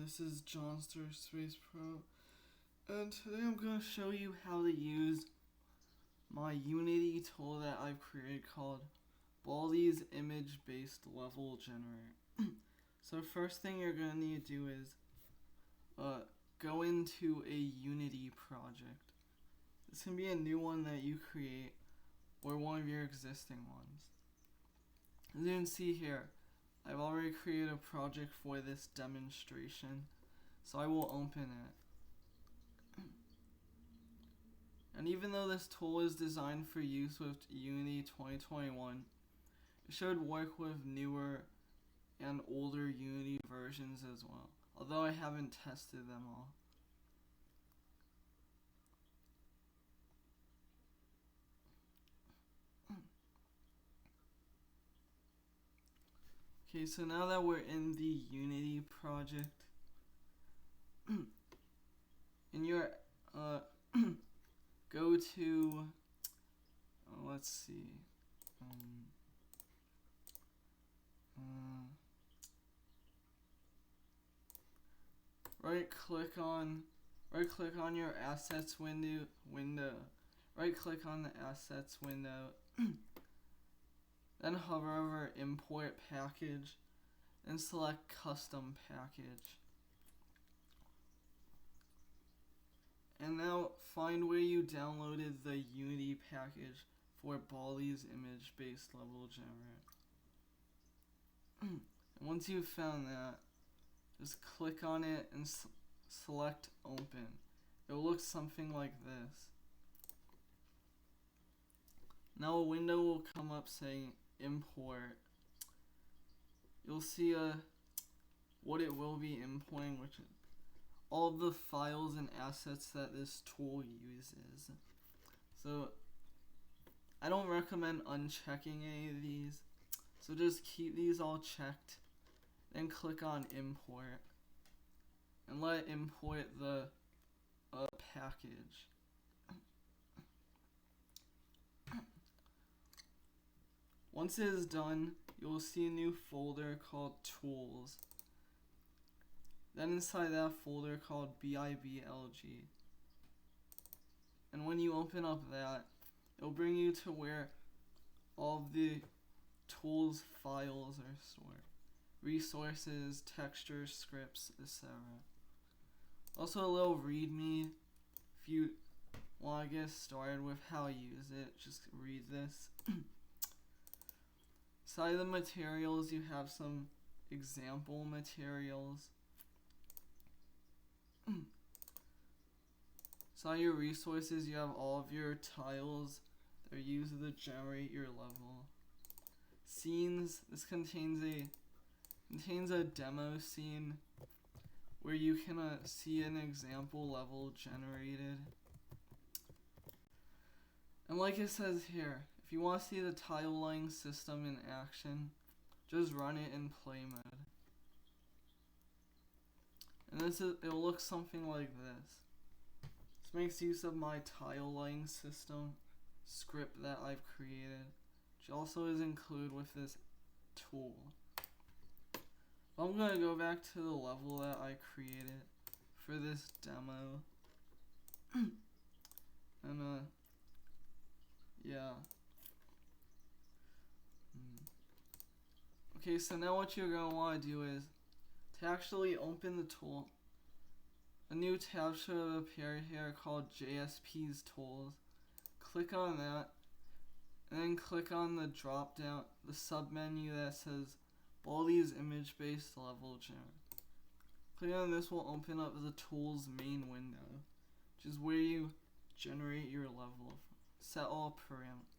this is Johnster Space Pro, and today I'm going to show you how to use my Unity tool that I've created called Baldi's Image-Based Level Generator. So first thing you're going to need to do is go into a Unity project. This can be a new one that you create or one of your existing ones. As you can see here, I've already created a project for this demonstration, so I will open it. And even though this tool is designed for use with Unity 2021, it should work with newer and older Unity versions as well, although I haven't tested them all. Okay, so now that we're in the Unity project, in your go to, let's see, right click on your assets window, right click on the assets window, then hover over import package and select custom package. And now find where you downloaded the Unity package for Baldi's image-based level generator. And once you've found that, just click on it and select open. It will look something like this. Now a window will come up saying import. You'll see what it will be importing, which is all of the files and assets that this tool uses. So I don't recommend unchecking any of these, so just keep these all checked, then click on import and let it import the package. Once it is done, you'll see a new folder called Tools. Then inside that folder called BIBLG. And when you open up that, it'll bring you to where all of the tools files are stored. Resources, textures, scripts, etc. Also a little readme if you want to get started with how to use it, just read this. Inside the materials you have some example materials. Inside your resources you have all of your tiles that are used to generate your level. Scenes, this contains a demo scene where you can see an example level generated. And like it says here, if you want to see the tiling system in action, just run it in play mode. And it'll look something like this. This makes use of my tiling system script that I've created, which also is included with this tool. I'm going to go back to the level that I created for this demo. And yeah. Okay, so now what you're going to want to do is, to actually open the tool, a new tab should appear here called JSP's Tools. Click on that, and then click on the drop down, the sub menu that says Baldi's image-based level generator. Clicking on this will open up the tool's main window, which is where you generate your level. Set all parameters.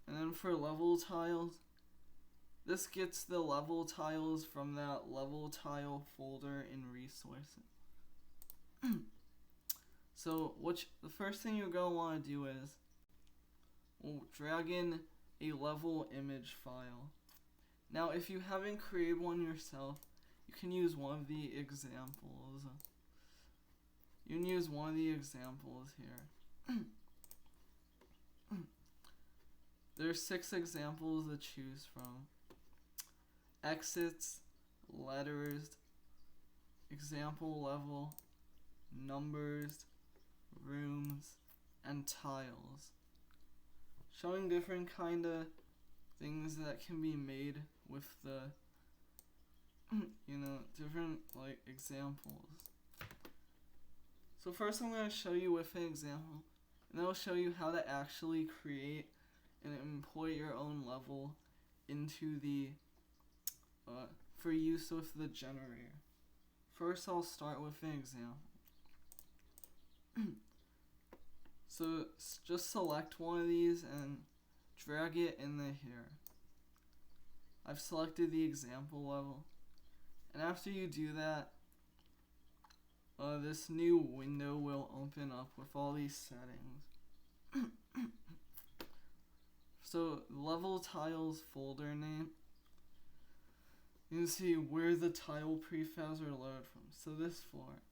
And then for level tiles, this gets the level tiles from that level tile folder in resources. So the first thing you're going to want to do is we'll drag in a level image file. Now if you haven't created one yourself, you can use one of the examples. You can use one of the examples here. There are 6 examples to choose from: exits, letters, example level, numbers, rooms, and tiles, showing different kind of things that can be made with the different like examples. So first I'm going to show you with an example, and then I'll show you how to actually create and import your own level into the for use with the generator. First I'll start with an example. So just select one of these and drag it in here. I've selected the example level, and after you do that, this new window will open up with all these settings. So level tiles folder name, you can see where the tile prefabs are loaded from. So this floor.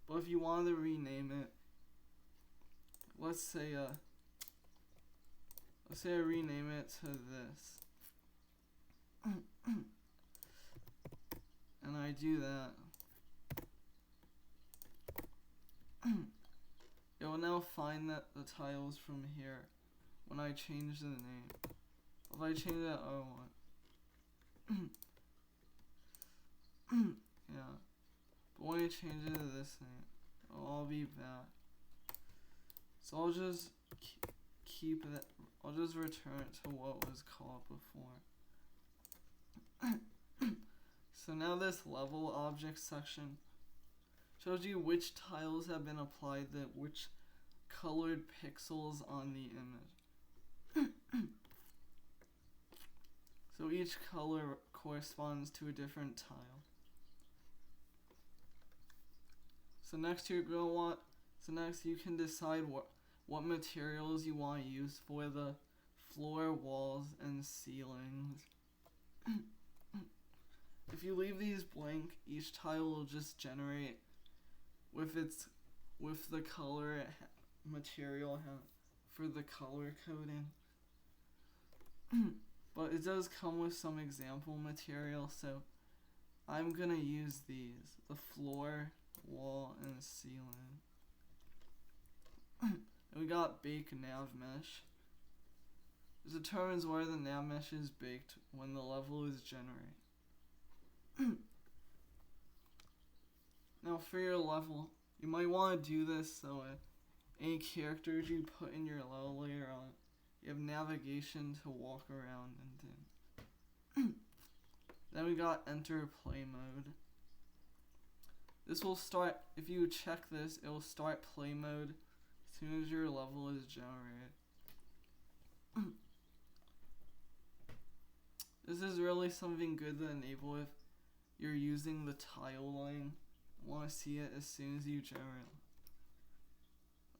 But if you wanted to rename it, let's say I rename it to this. And I do that. It will now find that the tiles from here when I change the name. If I change it, yeah. But when I change it to this name, it'll all be back. So I'll just keep it. I'll just return it to what was called before. So now this level object section shows you which tiles have been applied to which colored pixels on the image. So each color corresponds to a different tile. So next you can decide what materials you want to use for the floor, walls, and ceilings. If you leave these blank, each tile will just generate with the color material for the color coding. But it does come with some example material, so I'm gonna use these: the floor, wall, and ceiling. And we got bake nav mesh. This determines where the nav mesh is baked when the level is generated. Now for your level, you might want to do this so any characters you put in your level later on, you have navigation to walk around and then we got enter play mode. This will start, if you check this, it will start play mode as soon as your level is generated. This is really something good to enable if you're using the tile line. Want to see it as soon as you generate.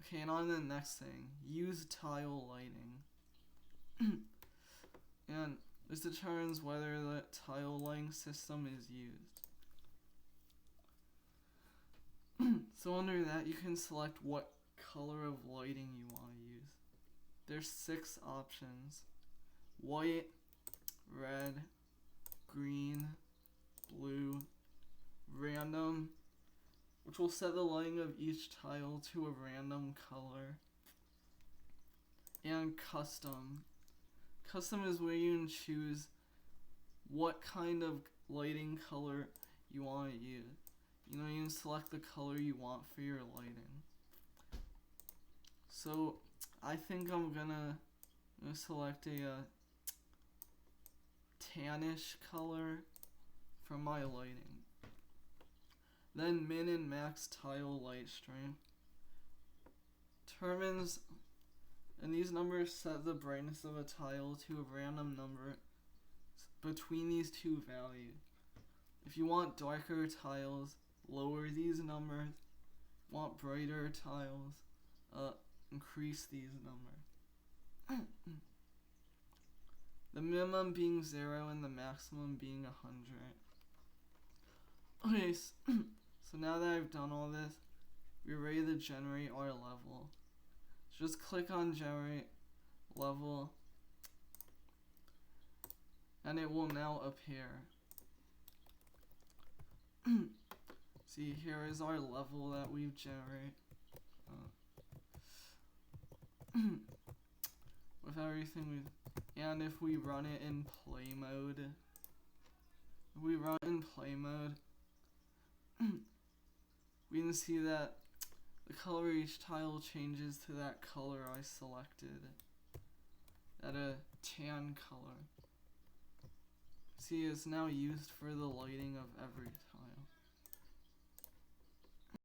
Okay, and on to the next thing. Use tile lighting. And this determines whether the tile lighting system is used. So under that, you can select what color of lighting you want to use. There's 6 options: white, red, green, blue, random, which will set the lighting of each tile to a random color, and custom. Custom is where you can choose what kind of lighting color you want to use. You can select the color you want for your lighting. So I think I'm gonna select a tannish color for my lighting. Then min and max tile light strength determines, and these numbers set the brightness of a tile to a random number between these two values. If you want darker tiles, lower these numbers. Want brighter tiles, increase these numbers. The minimum being 0 and the maximum being 100. Okay, so now that I've done all this, we're ready to generate our level. So just click on generate level, and it will now appear. See, here is our level that we've generated. With everything and if we run it in play mode, we can see that the color each tile changes to that color I selected, at a tan color. See, it's now used for the lighting of every tile.